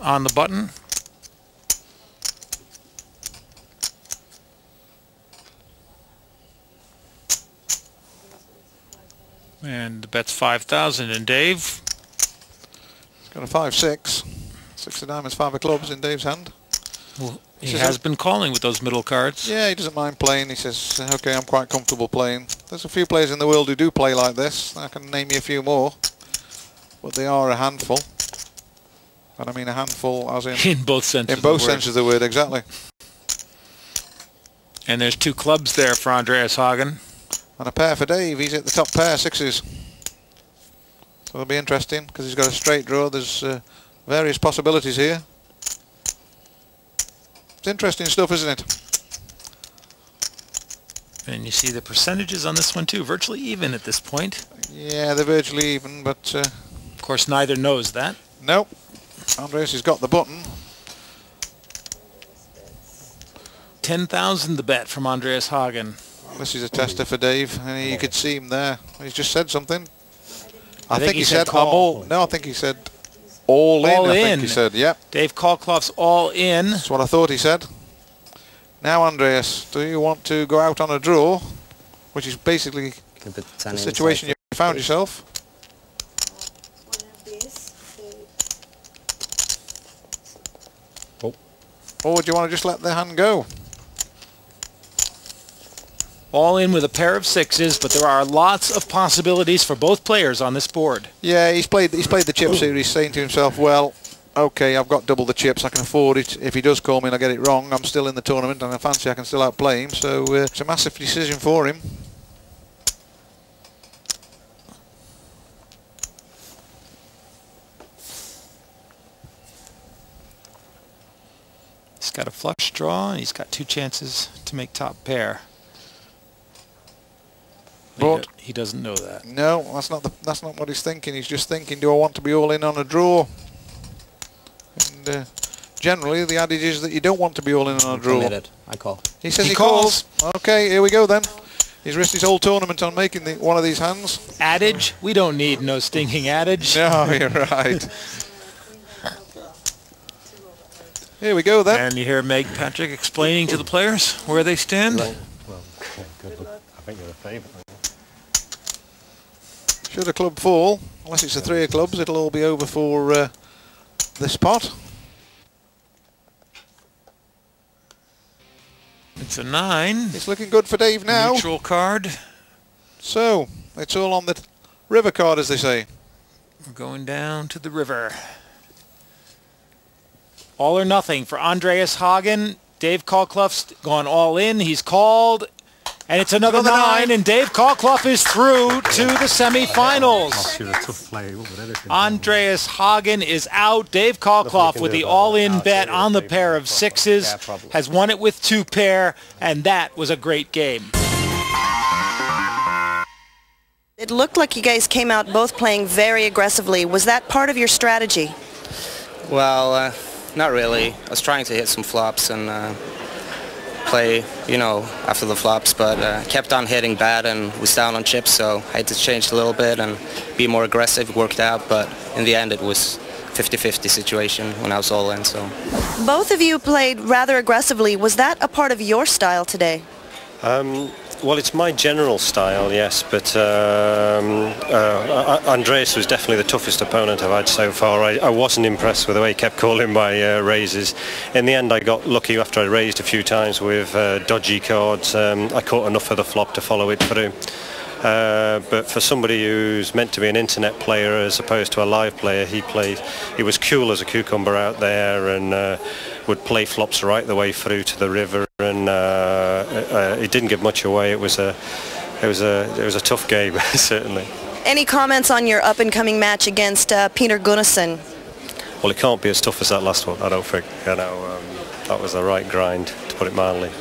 on the button. And the bet's 5,000. And Dave? He's got a 5-6. 6 of diamonds, 5 of clubs in Dave's hand. Well, he has been calling with those middle cards. Yeah, he doesn't mind playing. He says, okay, I'm quite comfortable playing. There's a few players in the world who do play like this. I can name you a few more. But they are a handful. And I mean a handful as in both senses. In both senses of the word, exactly. And there's 2 clubs there for Andreas Hagen. And a pair for Dave. He's at the top pair, 6s. So it'll be interesting because he's got a straight draw. There's various possibilities here. It's interesting stuff, isn't it? And you see the percentages on this one too, virtually even at this point. Yeah, they're virtually even, but... of course, neither knows that. No. Andreas has got the button. 10,000 the bet from Andreas Hagen. This is a tester for Dave, and you could see him there. He's just said something. I think he said all. No, I think he said all in. I think he said, yeah. Dave Colclough's all in. That's what I thought he said. Now, Andreas, do you want to go out on a draw, which is basically the situation you found yourself? Or do you want to just let the hand go? All in with a pair of 6s, but there are lots of possibilities for both players on this board. Yeah, he's played the chip series, saying to himself, well, okay, I've got double the chips, I can afford it. If he does call me and I get it wrong, I'm still in the tournament and I fancy I can still outplay him. So it's a massive decision for him. He's got a flush draw, and he's got 2 chances to make top pair. But he doesn't know that. No, that's not what he's thinking. He's just thinking, do I want to be all in on a draw? And generally, the adage is that you don't want to be all in on a draw. Committed. I call. He says he calls. Okay, here we go then. He's risked his whole tournament on making one of these hands. Adage? We don't need no stinking adage. No, you're right. Here we go then. And you hear Meg Patrick explaining to the players where they stand. Well, good luck. I think you're the favourite. Should a club fall, unless it's a 3 of clubs, it'll all be over for this pot. It's a 9. It's looking good for Dave now. Neutral card. So, it's all on the river card, as they say. We're going down to the river. All or nothing for Andreas Hagen. Dave Colclough's gone all in. He's called. And it's another 9, and Dave Colclough is through to the semi-finals. Andreas Hagen is out. Dave Colclough with the all-in bet on the pair of 6s has won it with 2 pair, and that was a great game. It looked like you guys came out both playing very aggressively. Was that part of your strategy? Well, not really. I was trying to hit some flops and play, you know, after the flops, but kept on hitting bad and was down on chips, so I had to change a little bit and be more aggressive. It worked out, but in the end it was 50-50 situation when I was all in. So both of you played rather aggressively. Was that a part of your style today? Well, it's my general style, yes, but Andreas was definitely the toughest opponent I've had so far. I wasn't impressed with the way he kept calling my raises. In the end, I got lucky after I raised a few times with dodgy cards. I caught enough of the flop to follow it through. But for somebody who's meant to be an internet player as opposed to a live player, he was cool as a cucumber out there and would play flops right the way through to the river, and it didn't give much away. It was a tough game, certainly. Any comments on your up-and-coming match against Peter Gunnarsson? Well, it can't be as tough as that last one, I don't think. You know, that was the right grind, to put it mildly.